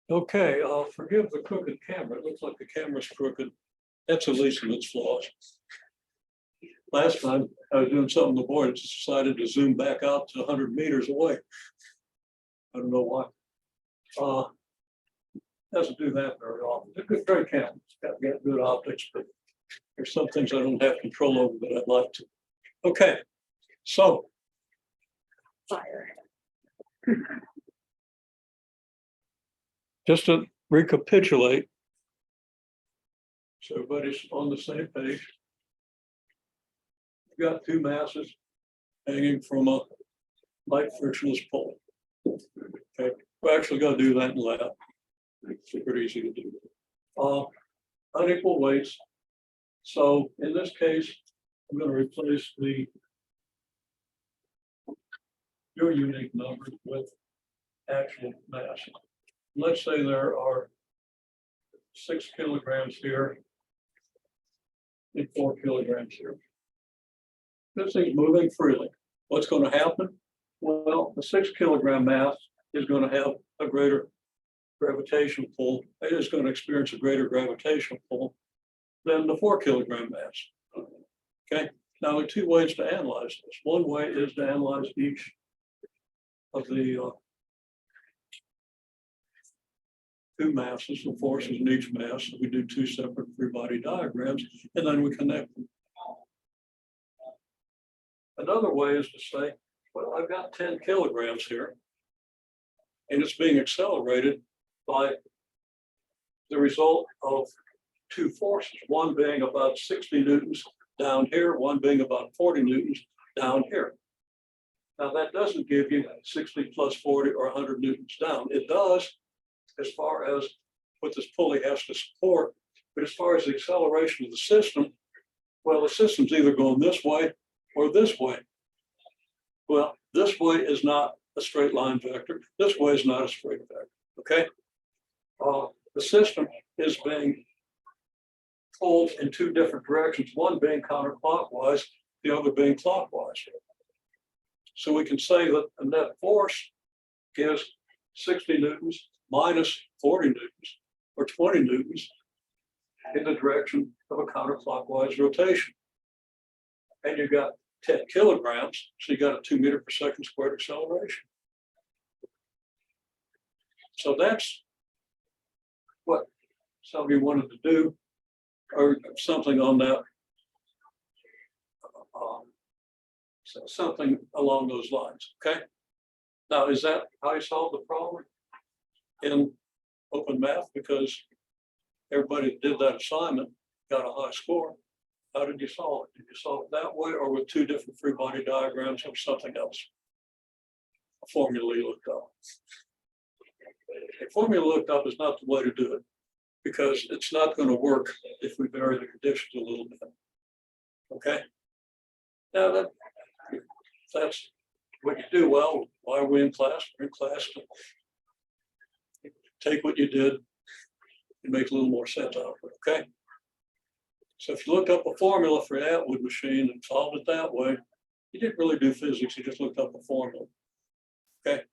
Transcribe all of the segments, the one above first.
Okay, forgive the crooked camera. It looks like the camera's crooked. That's at least in its flaws. Last time I was doing something on the board, it just decided to zoom back out to 100 meters away. I don't know why. Doesn't do that very often. It's a good, great camera. It's got good optics, but there's some things I don't have control over that I'd like to. Okay, so. Fire. Just to recapitulate, so everybody's on the same page. We've got two masses hanging from a light frictionless pole. Okay, we're actually going to do that in lab. It's pretty easy to do. Unequal weights. So in this case, I'm going to replace your unique number with actual mass. Let's say there are 6 kilograms here and 4 kilograms here. This thing's moving freely. What's going to happen? Well, the 6 kilogram mass is going to have a greater gravitational pull. It is going to experience a greater gravitational pull than the 4 kilogram mass. Okay. Now there are two ways to analyze this. One way is to analyze each of the two masses, the forces in each mass. So we do two separate free body diagrams, and then we connect them. Another way is to say, well, I've got 10 kilograms here, and it's being accelerated by the result of two forces, one being about 60 newtons down here, one being about 40 newtons down here. Now that doesn't give you 60 plus 40 or 100 newtons down. It does as far as what this pulley has to support, but as far as the acceleration of the system, well, the system's either going this way or this way. Well, this way is not a straight line vector. This way is not a straight vector, okay? The system is being pulled in two different directions, one being counterclockwise, the other being clockwise. So we can say that the net force is 60 newtons minus 40 newtons, or 20 newtons in the direction of a counterclockwise rotation. And you've got 10 kilograms, so you got a 2 meter per second squared acceleration. So that's what some of you wanted to do, or something on that, something along those lines, okay? Now, is that how you solve the problem in open math? Because everybody did that assignment, got a high score. How did you solve it? Did you solve it that way, or with two different free body diagrams or something else? A formula you looked up. A formula looked up is not the way to do it, because it's not going to work if we vary the conditions a little bit. Okay? Now that's what you do. Well, why are we in class? We're in class to take what you did and make a little more sense out of it, okay? So if you looked up a formula for an Atwood machine and solved it that way, you didn't really do physics, you just looked up a formula, okay?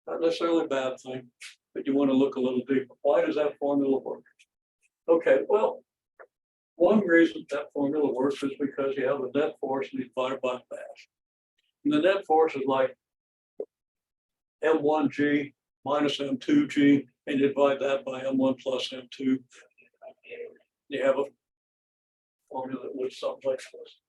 Not necessarily a bad thing, but you want to look a little deeper. Why does that formula work? Okay, well, one reason that formula works is because you have a net force divided by mass. And the net force is like M1G minus M2G, and you divide that by M1 plus M2. You have a formula that looks something like this.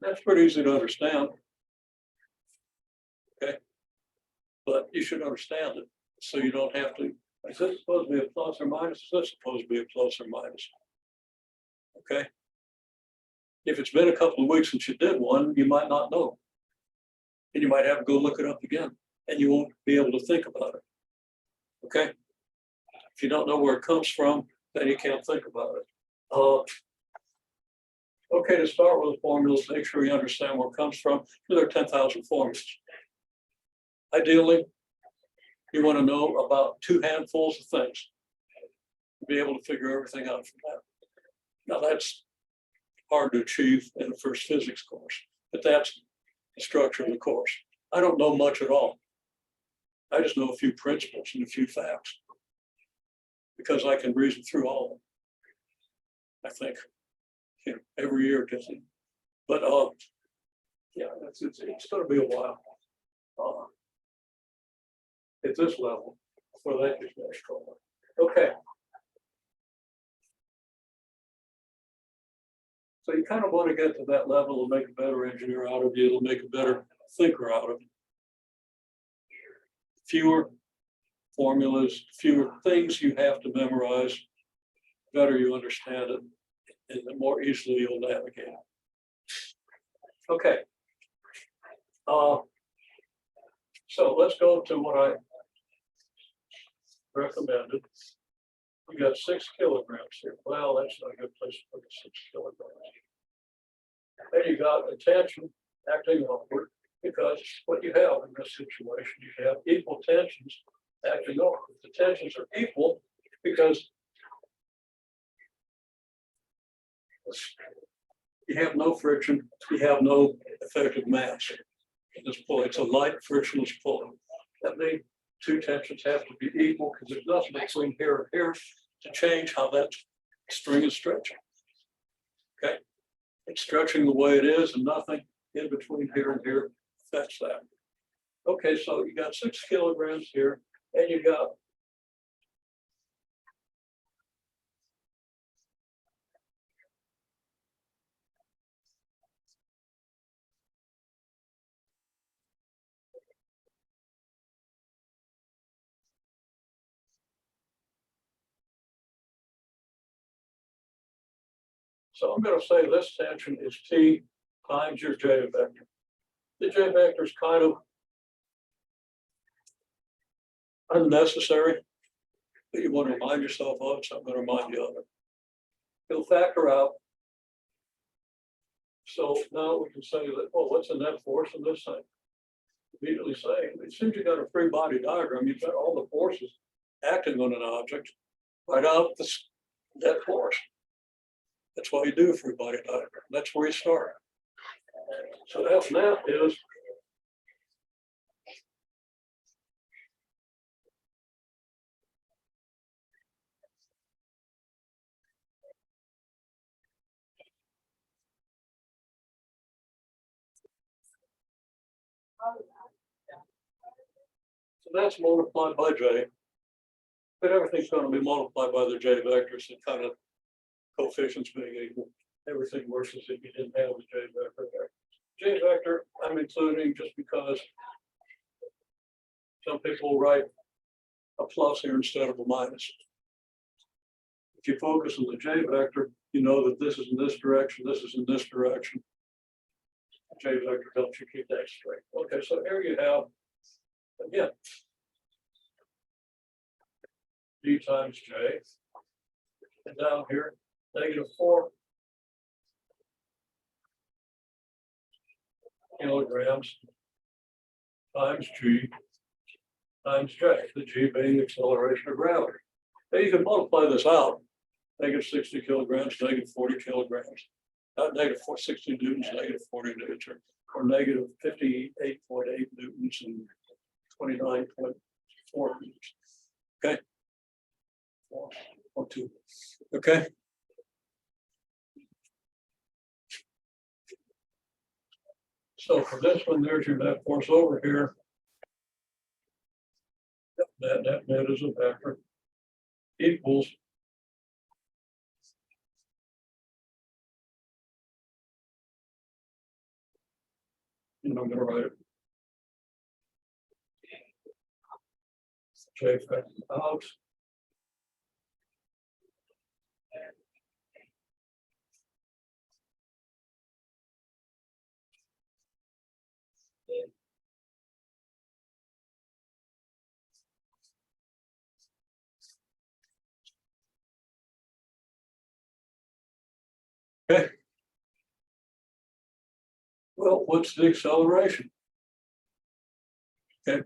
That's pretty easy to understand. Okay. But you should understand it so you don't have to. Is this supposed to be a plus or minus? Is this supposed to be a plus or minus? Okay. If it's been a couple of weeks since you did one, you might not know. And you might have to go look it up again, and you won't be able to think about it. Okay. If you don't know where it comes from, then you can't think about it. Okay, to start with the formulas, make sure you understand where it comes from. There are 10,000 formulas. Ideally, you want to know about 2 handfuls of things. Be able to figure everything out from that. Now that's hard to achieve in the first physics course, but that's the structure of the course. I don't know much at all. I just know a few principles and a few facts because I can reason through all of them. I think, every year gets it. But yeah, it's going to be a while at this level before that gets very strong. Okay. So you kind of want to get to that level to make a better engineer out of you. It'll make a better thinker out of you. Fewer formulas, fewer things you have to memorize, better you understand it, and the more easily you'll navigate it. Okay. So let's go to what I recommended. We got 6 kilograms here. Well, that's not a good place to put the 6 kilograms. Then you got a tension acting upward, because what you have in this situation, you have equal tensions acting upward. The tensions are equal because you have no friction, you have no effective mass in this pull. It's a light frictionless pull. That means 2 tensions have to be equal because there's nothing between here and here to change how that string is stretching. Okay, it's stretching the way it is, and nothing in between here and here affects that. Okay, so you got 6 kilograms here, and you got so I'm going to say this tension is T times your J vector. The J vector is kind of unnecessary, but you want to remind yourself of it, so I'm going to remind you of it. It'll factor out. So now we can say that, well, what's the net force in this thing? Immediately saying, as soon as you got a free body diagram, you've got all the forces acting on an object, write out the net force. That's why you do a free body diagram. That's where you start. So F net is so that's multiplied by J. But everything's going to be multiplied by the J vectors and kind of coefficients being equal. Everything works as if you didn't have the J vector there. J vector I'm including just because some people write a plus here instead of a minus. If you focus on the J vector, you know that this is in this direction, this is in this direction. The J vector helps you keep that straight. Okay, so here you have, again, D times J. And down here, -4 kilograms times G times J, the G being the acceleration of gravity. Now you can multiply this out, -60 kilograms, -40 kilograms, not -460 newtons, -40 newtons, or -58.8 newtons and 29.4 newtons. Okay. 4.2. Okay. So for this one, there's your net force over here. Net is a vector equals and I'm going to write it J vector out okay. Well, what's the acceleration? Okay,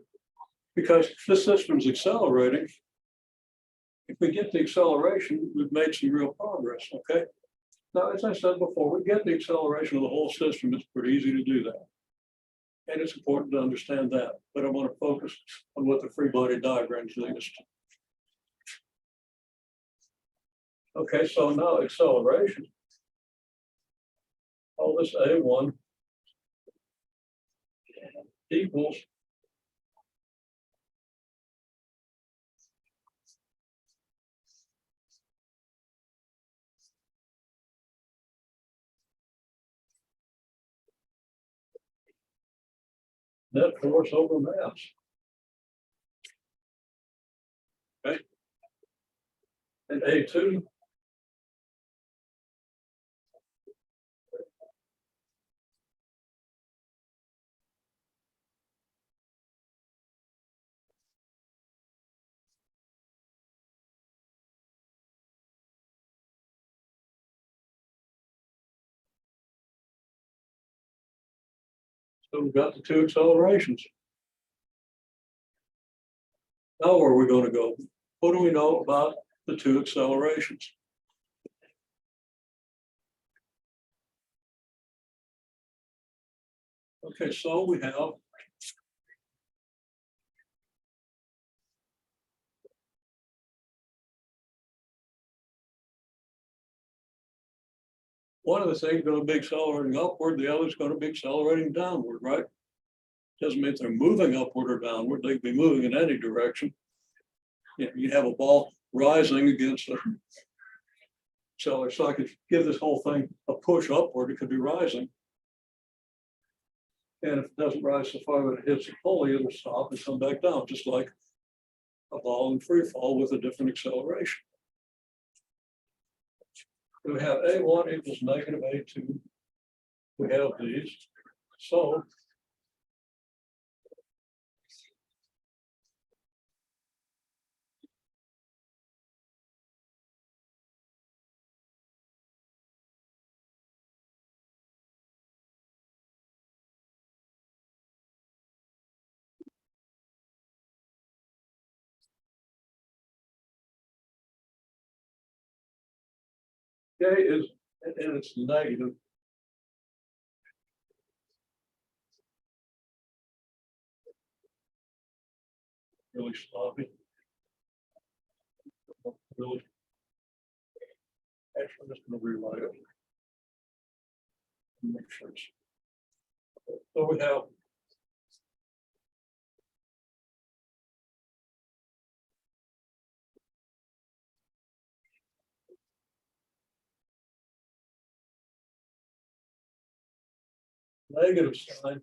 because this system's accelerating. If we get the acceleration, we've made some real progress. Okay, Now, as I said before, we get the acceleration of the whole system. It's pretty easy to do that. And it's important to understand that, but I want to focus on what the free body diagrams lead us to. Okay, so now acceleration. All this A1 equals net force over mass. Okay. And A2 so we've got the two accelerations. Now where are we going to go? What do we know about the two accelerations? Okay, so we have one of the things going to be accelerating upward, the other is going to be accelerating downward, right? Doesn't mean they're moving upward or downward, they can be moving in any direction. You have a ball rising against a accelerator. So I could give this whole thing a push upward, it could be rising. And if it doesn't rise so far that it hits the pulley, it'll stop and come back down, just like a ball in free fall with a different acceleration. We have A1 equals negative A2. We have these. So K is, and it's negative. Really sloppy. Really. Actually, I'm just going to rewrite it. Make sure it's. So we have negative sign.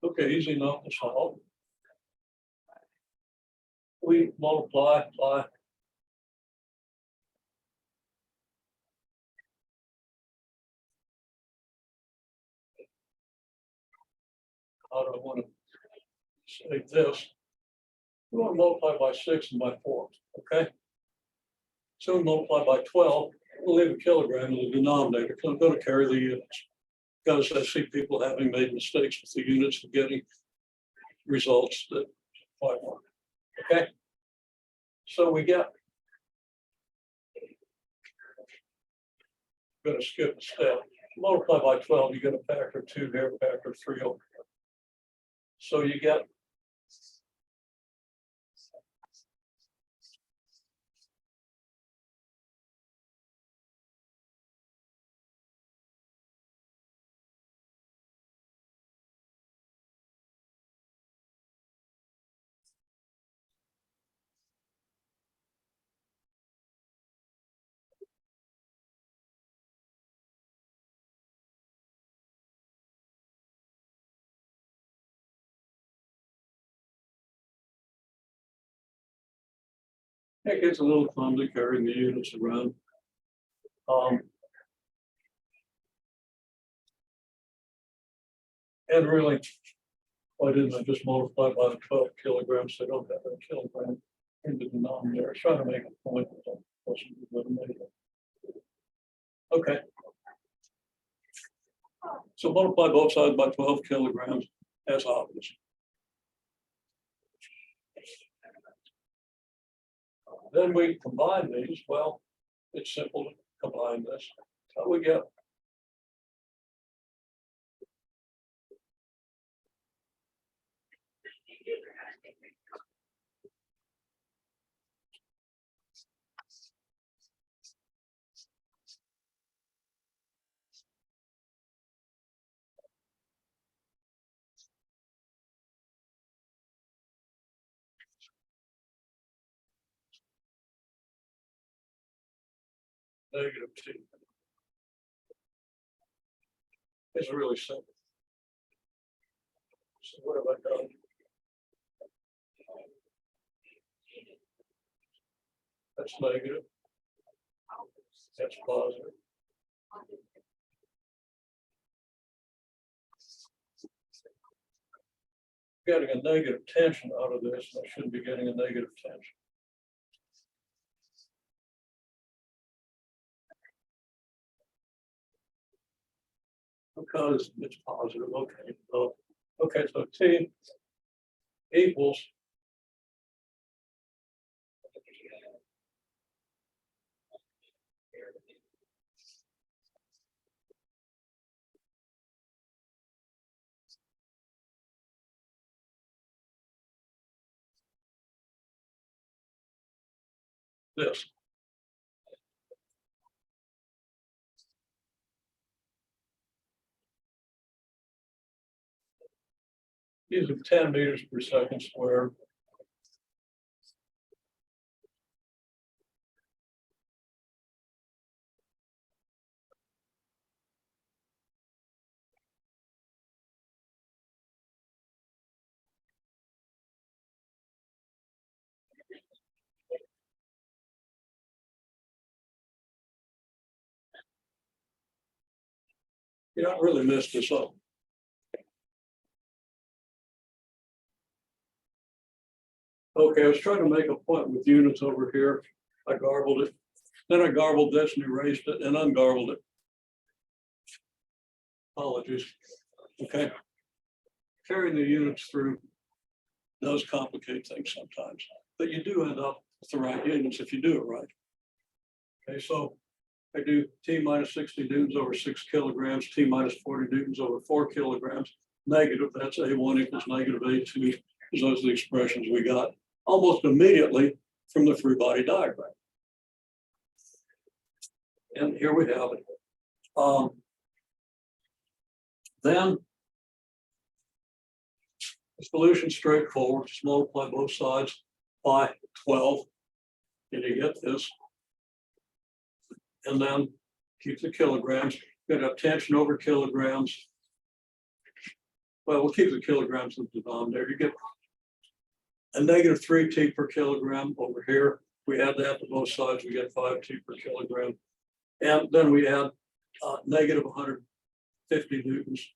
Okay, easy enough to solve. We multiply, apply. How do I want to say this? We want to multiply by 6 and by 4, okay? So we multiply by 12, we'll leave a kilogram in the denominator, because I'm going to carry the units. Because I see people having made mistakes with the units and getting results that quite work. Okay. So we get, I'm going to skip a step. Multiply by 12, you get a factor 2 here, factor 3 over here. So you get it gets a little clumsy carrying the units around. And really, why didn't I just multiply by the 12 kilograms? They don't have a kilogram in the denominator. Trying to make a point that wasn't going to make it. Okay. So multiply both sides by 12 kilograms as obvious. Then we combine these. Well, it's simple to combine this. How we get -2. It's really simple. So what have I done? That's negative. That's positive. Getting a negative tension out of this, I shouldn't be getting a negative tension. Because it's positive. Okay. So, okay, so T equals this. These are 10 meters per second squared. You don't really mess this up. Okay, I was trying to make a point with units over here. I garbled it. Then I garbled this and erased it and ungarbled it. Apologies. Okay. Carrying the units through does complicate things sometimes, but you do end up with the right units if you do it right. Okay, so I do T minus 60 newtons over 6 kilograms, T minus 40 newtons over 4 kilograms, negative, that's A1 equals negative A2, because those are the expressions we got almost immediately from the free body diagram. And here we have it. Then the solution straightforward, just multiply both sides by 12, and you get this. And then keep the kilograms. We're gonna have tension over kilograms. Well, we'll keep the kilograms in the denominator. You get a negative 3T per kilogram over here. We add that to both sides, we get 5T per kilogram. And then we add negative 150 newtons.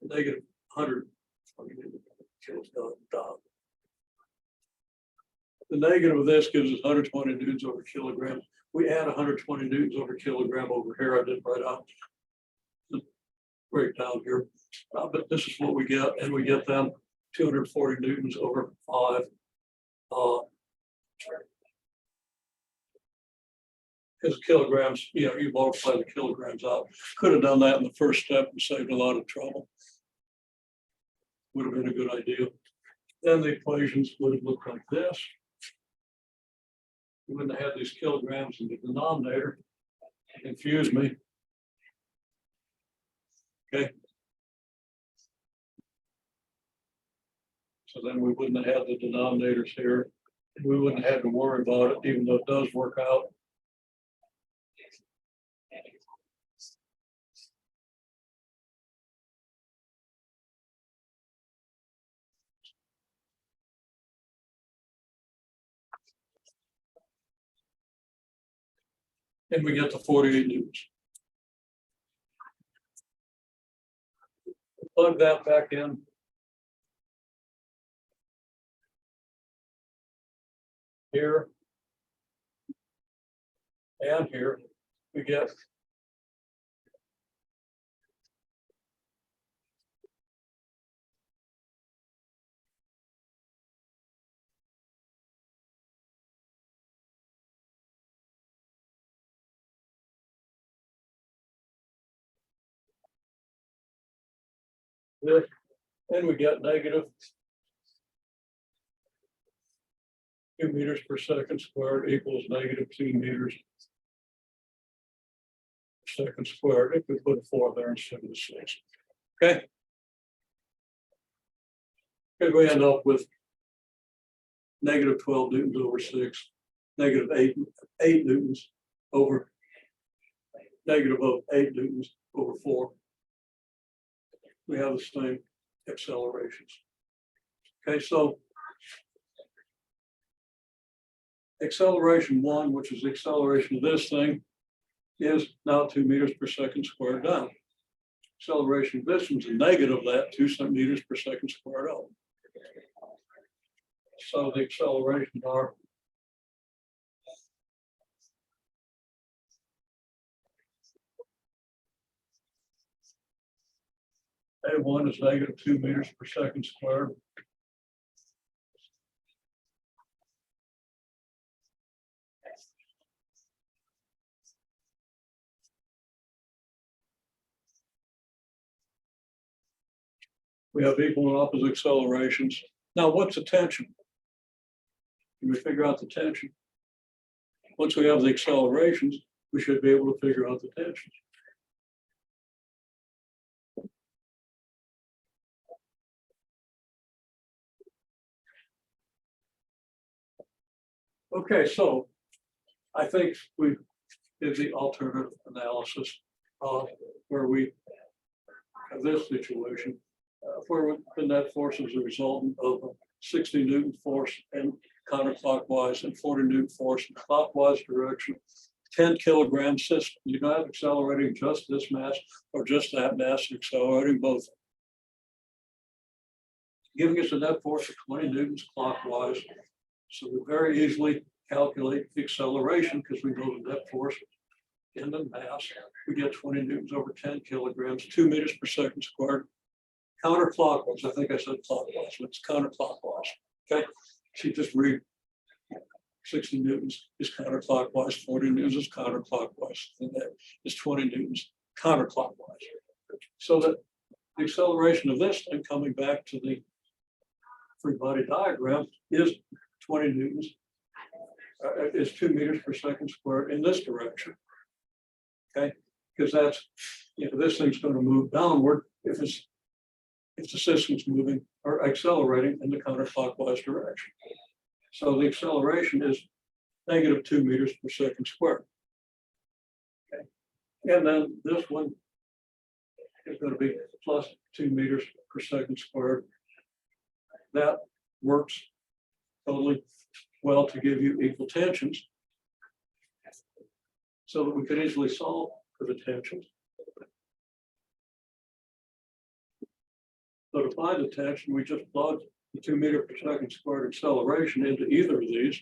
Negative 100. The negative of this gives us 120 newtons over kilogram. We add 120 newtons over kilogram over here. I didn't write out the breakdown here, but this is what we get, and we get them 240 newtons over 5. Because kilograms, you know, you multiply the kilograms out. Could have done that in the first step and saved a lot of trouble. Would have been a good idea. Then the equations would have looked like this. We wouldn't have had these kilograms in the denominator. Confuse me. Okay. So then we wouldn't have had the denominators here. We wouldn't have had to worry about it, even though it does work out. And we get the 48 newtons. Plug that back in. Here. And here. we get this, and we get negative 2 meters per second squared equals negative 2 meters per second squared. If we put 4 there instead of the 6. Okay. And we end up with negative 12 newtons over 6, negative 8 newtons over negative of 8 newtons over 4. We have the same accelerations. Okay, so acceleration 1, which is the acceleration of this thing, is now 2 meters per second squared down. Acceleration of this one's a negative of that, 2 meters per second squared up. So the accelerations are A1 is negative 2 meters per second squared. We have equal and opposite accelerations. Now, what's the tension? Can we figure out the tension? Once we have the accelerations, we should be able to figure out the tensions. Okay, so I think we did the alternative analysis where we have this situation where the net force is a resultant of a 60 Newton force and counterclockwise and 40 Newton force in clockwise direction, 10 kilogram system. You're not accelerating just this mass or just that mass, you're accelerating both. Giving us a net force of 20 newtons clockwise. So we very easily calculate the acceleration because we know the net force in the mass. We get 20 newtons over 10 kilograms, 2 meters per second squared. Counterclockwise, I think I said clockwise, but it's counterclockwise. Okay, so you just read 60 newtons is counterclockwise, 40 newtons is counterclockwise, and that is 20 newtons counterclockwise. So that the acceleration of this thing coming back to the free body diagram is 20 newtons, is 2 meters per second squared in this direction. Okay, because that's, you know, this thing's going to move downward if the system's moving or accelerating in the counterclockwise direction. So the acceleration is negative 2 meters per second squared. Okay, and then this one is going to be plus 2 meters per second squared. That works totally well to give you equal tensions so that we could easily solve for the tensions. So to find the tension, we just plug the 2 meter per second squared acceleration into either of these.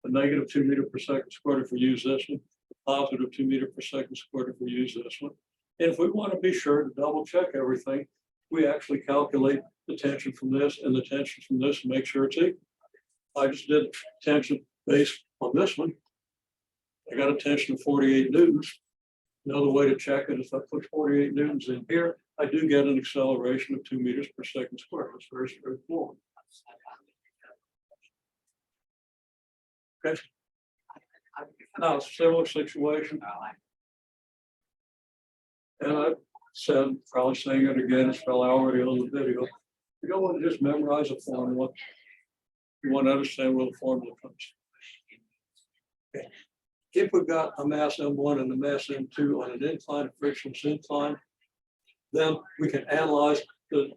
The negative 2 meter per second squared if we use this one, positive 2 meter per second squared if we use this one. And if we want to be sure to double check everything, we actually calculate the tension from this and the tension from this and make sure it's equal. I just did tension based on this one. I got a tension of 48 newtons. Another way to check it is if I put 48 newtons in here, I do get an acceleration of 2 meters per second squared. It's very straightforward. Okay. Now, similar situation. And I said, probably saying it again, it's probably already on the video. You don't want to just memorize a formula. You want to understand where the formula comes. Okay. If we've got a mass M1 and a mass M2 on an incline, a frictionless incline, then we can analyze the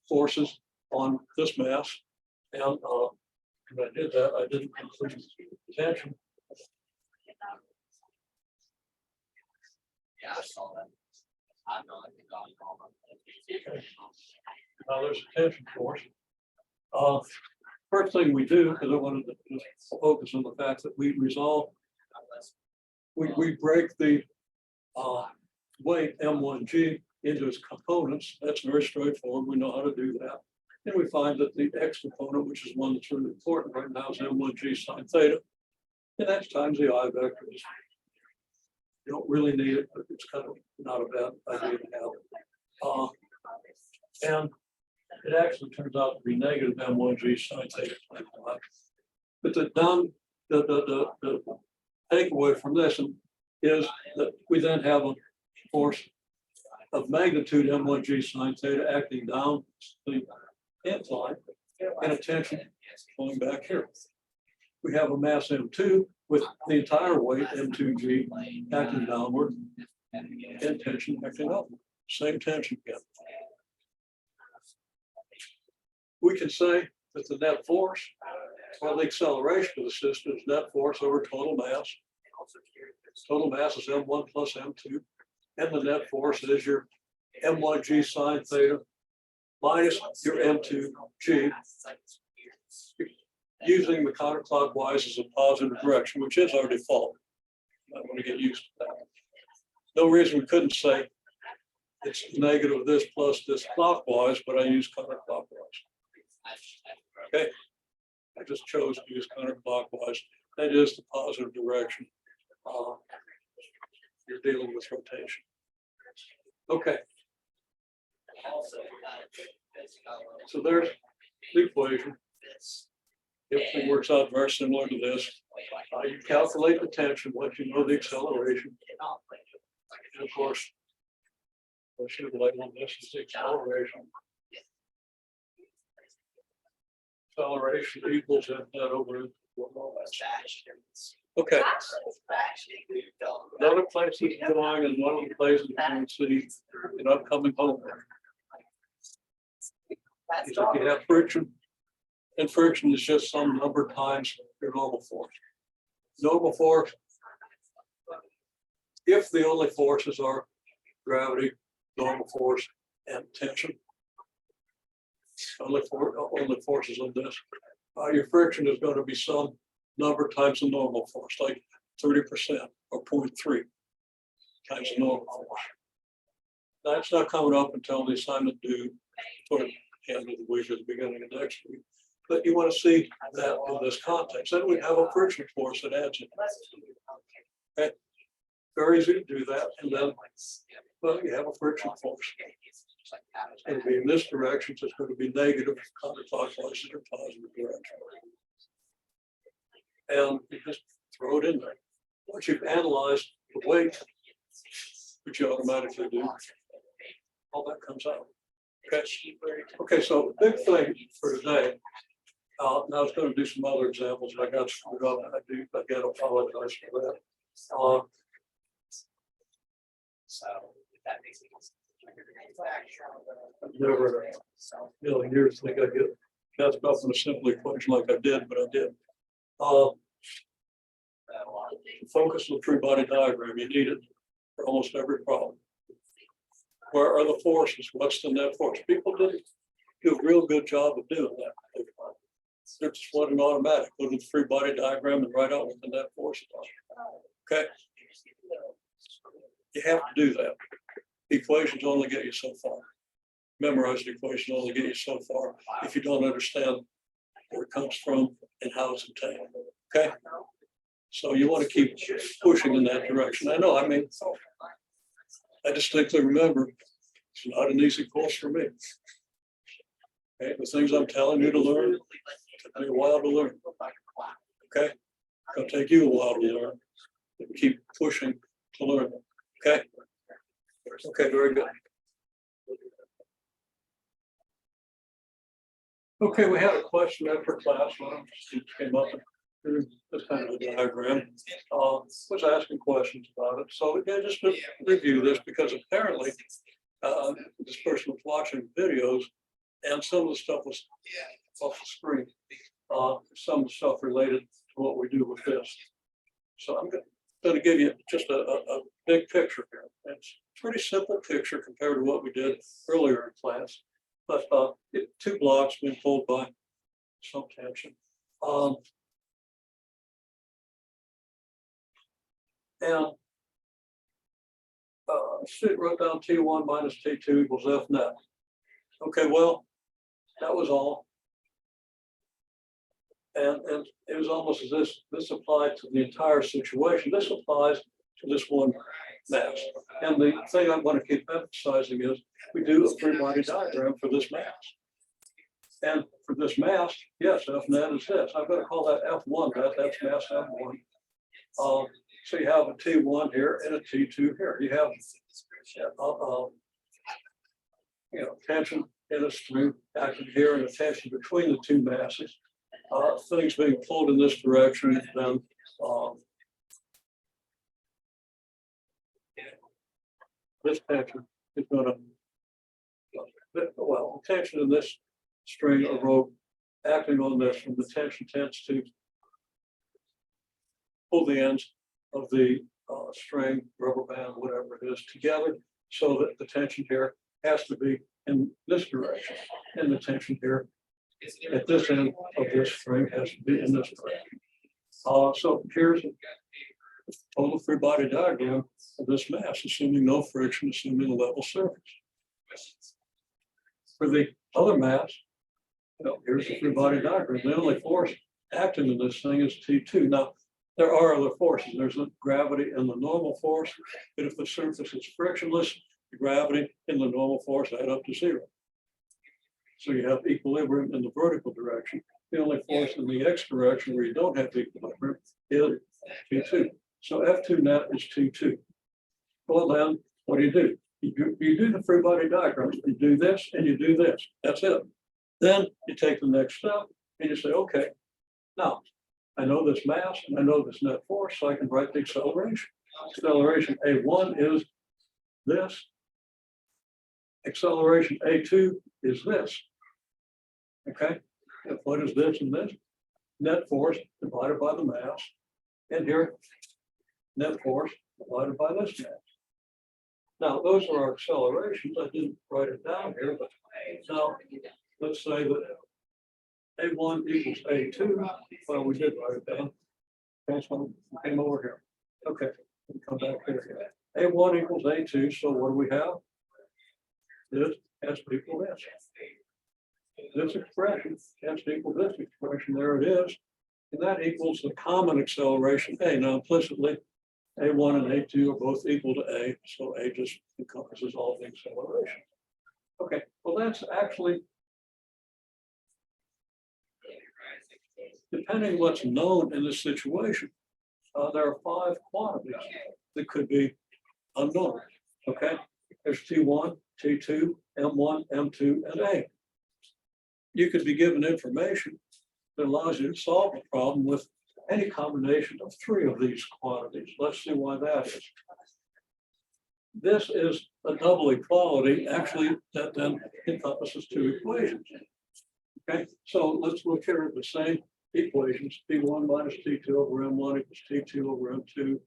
forces on this mass. And when I did that, I didn't include the tension. Yeah, I saw that. I know that you got it. Okay. Now there's a tension force. First thing we do, because I wanted to just focus on the fact that we resolve we break the weight M1G into its components. That's very straightforward. We know how to do that. And we find that the X component, which is one that's really important right now, is M1G sine theta. And that's times the I vectors. You don't really need it, but it's kind of not a bad idea to have. And it actually turns out to be negative M1G sine theta. But the takeaway from this is that we then have a force of magnitude M1G sine theta acting down the incline and a tension going back here. We have a mass M2 with the entire weight M2G acting downward and tension acting upward. Same tension again. We can say that the net force, well, the acceleration of the system is net force over total mass. Total mass is M1 plus M2. And the net force is your M1G sine theta minus your M2G, using the counterclockwise as a positive direction, which is our default. I want to get used to that. No reason we couldn't say it's negative this plus this clockwise, but I use counterclockwise. Okay, I just chose to use counterclockwise. That is the positive direction. You're dealing with rotation. Okay. So there's the equation. Everything works out very similar to this. You calculate the tension once you know the acceleration. And of course, I should label this as the acceleration. Acceleration equals that over. Okay. Another place it's going and one of the places you can see in upcoming homework. If you have friction, and friction is just some number times your normal force. Normal force, if the only forces are gravity, normal force, and tension, only forces on this, your friction is going to be some number times the normal force, like 30% or 0.3 times the normal force. That's not coming up until the assignment due toward the end of the week or the beginning of next week. But you want to see that in this context. Then we have a friction force that adds it. Okay. Very easy to do that. And then, well, you have a friction force. It's going to be in this direction, so it's going to be negative counterclockwise or positive direction. And you just throw it in there. Once you've analyzed the weight, which you automatically do, all that comes out. Okay. Okay, so the big thing for today. Now I was going to do some other examples, but I got screwed up. I again apologize for that. So that makes sense. I've never in a million years think I get cast up in a simple equation like I did, but I did. Focus on the free-body diagram. You need it for almost every problem. Where are the forces? What's the net force? People didn't do a real good job of doing that. They're just flooding automatic. Go to the free body diagram and write out what the net force is. Okay. You have to do that. Equations only get you so far. Memorized equations only get you so far if you don't understand where it comes from and how it's obtained. Okay. So you want to keep pushing in that direction. I know, I mean, I distinctly remember it's not an easy course for me. Okay, the things I'm telling you to learn, it'll take me a while to learn. Okay, it'll take you a while to learn. Keep pushing to learn. Okay. Okay, very good. Okay, we had a question after class. One came up and this kind of a diagram. Was asking questions about it. So yeah, just to review this because apparently this person was watching videos and some of the stuff was off the screen. Some of the stuff related to what we do with this. So I'm going to give you just a big picture here. It's a pretty simple picture compared to what we did earlier in class. But two blocks being pulled by some tension. And student wrote down T1 minus T2 equals F net. Okay, well, that was all. And it was almost as this applied to the entire situation. This applies to this one mass. And the thing I want to keep emphasizing is we do a free body diagram for this mass. And for this mass, yes, F net is this. I'm going to call that F1 net, that's mass F1. So you have a T1 here and a T2 here. You have tension in a string acting here and a tension between the two masses. Things being pulled in this direction, then this tension is going to, well, tension in this string or rope acting on this, and the tension tends to pull the ends of the string, rubber band, whatever it is, together, so that the tension here has to be in this direction, and the tension here at this end of this string has to be in this direction. So here's a total free body diagram of this mass, assuming no friction, assuming a level surface. For the other mass, here's the free body diagram. The only force acting in this thing is T2. Now, there are other forces. There's the gravity and the normal force, but if the surface is frictionless, the gravity and the normal force add up to 0. So you have equilibrium in the vertical direction. The only force in the x direction where you don't have equilibrium is T2. So F2 net is T2. Well, then what do? You do the free body diagram. You do this and you do this. That's it. Then you take the next step and you say, okay, now I know this mass and I know this net force, so I can write the acceleration. Acceleration A1 is this. Acceleration A2 is this. Okay, and what is this and this? Net force divided by the mass. And here, net force divided by this mass. Now, those are our accelerations. I didn't write it down here, but now let's say that A1 equals A2. Well, we did write it down. Okay, so we came over here. Okay, we'll come back here. A1 equals A2. So what do we have? This has to equal this. This expression has to equal this expression. There it is. And that equals the common acceleration A. Now, implicitly, A1 and A2 are both equal to A. So A just encompasses all the acceleration. Okay, well, that's actually, depending what's known in this situation, there are 5 quantities that could be unknown. Okay, there's T1, T2, M1, M2, and A. You could be given information that allows you to solve a problem with any combination of 3 of these quantities. Let's see why that is. This is a double equality, actually, that then encompasses 2 equations. Okay, so let's look here at the same equations. T1 minus T2 over M1 equals T2 over M2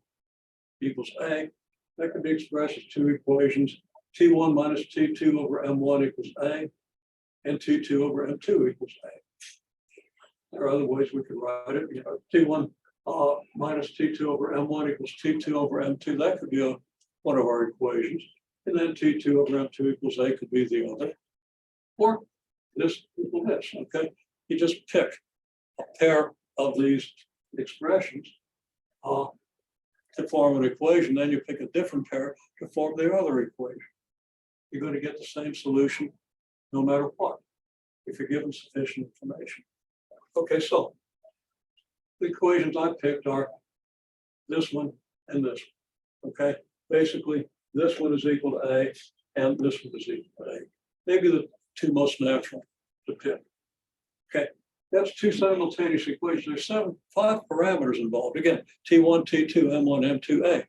equals A. That can be expressed as 2 equations. T1 minus T2 over M1 equals A, and T2 over M2 equals A. There are other ways we could write it. T1 minus T2 over M1 equals T2 over M2. That could be one of our equations. And then T2 over M2 equals A could be the other. Or this equal this, okay? You just pick a pair of these expressions to form an equation, then you pick a different pair to form the other equation. You're going to get the same solution no matter what, if you're given sufficient information. Okay, so the equations I picked are this one and this one. Okay, basically this one is equal to A and this one is equal to A. Maybe the 2 most natural to pick. Okay, that's 2 simultaneous equations. There's 5 parameters involved. Again, T1, T2, M1, M2, A.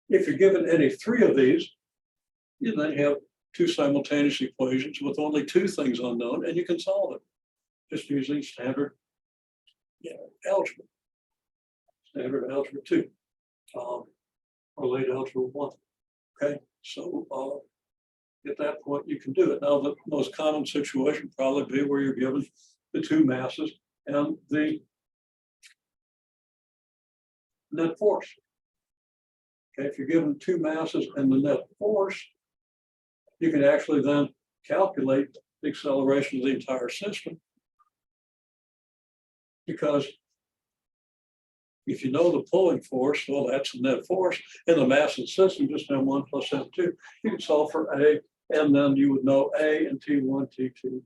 If you're given any 3 of these, you then have 2 simultaneous equations with only 2 things unknown, and you can solve it just using standard algebra, standard algebra 2, or late algebra 1. Okay, so at that point you can do it. Now, the most common situation would probably be where you're given the 2 masses and the net force. Okay, if you're given two masses and the net force, you can actually then calculate the acceleration of the entire system. Because if you know the pulling force, well, that's the net force, and the mass of the system, just M1 plus M2, you can solve for A, and then you would know A and T1, T2.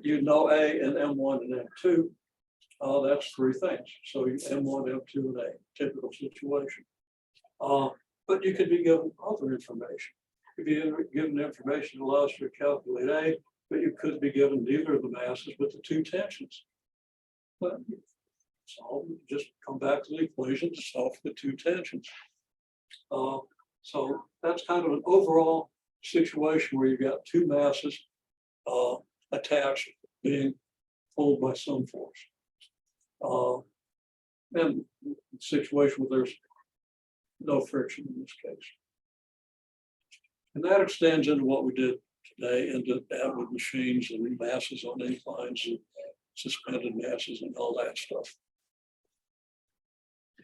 You'd know A and M1 and M2. That's three things. So you M1, M2, and A, typical situation. But you could be given other information. If you're given information that allows you to calculate A, but you could be given neither of the masses but the two tensions. But solve, just come back to the equation to solve the two tensions. So that's kind of an overall situation where you've got two masses attached, being pulled by some force. And situation where there's no friction in this case. And that extends into what we did today, into Atwood machines and masses on inclines and suspended masses and all that stuff.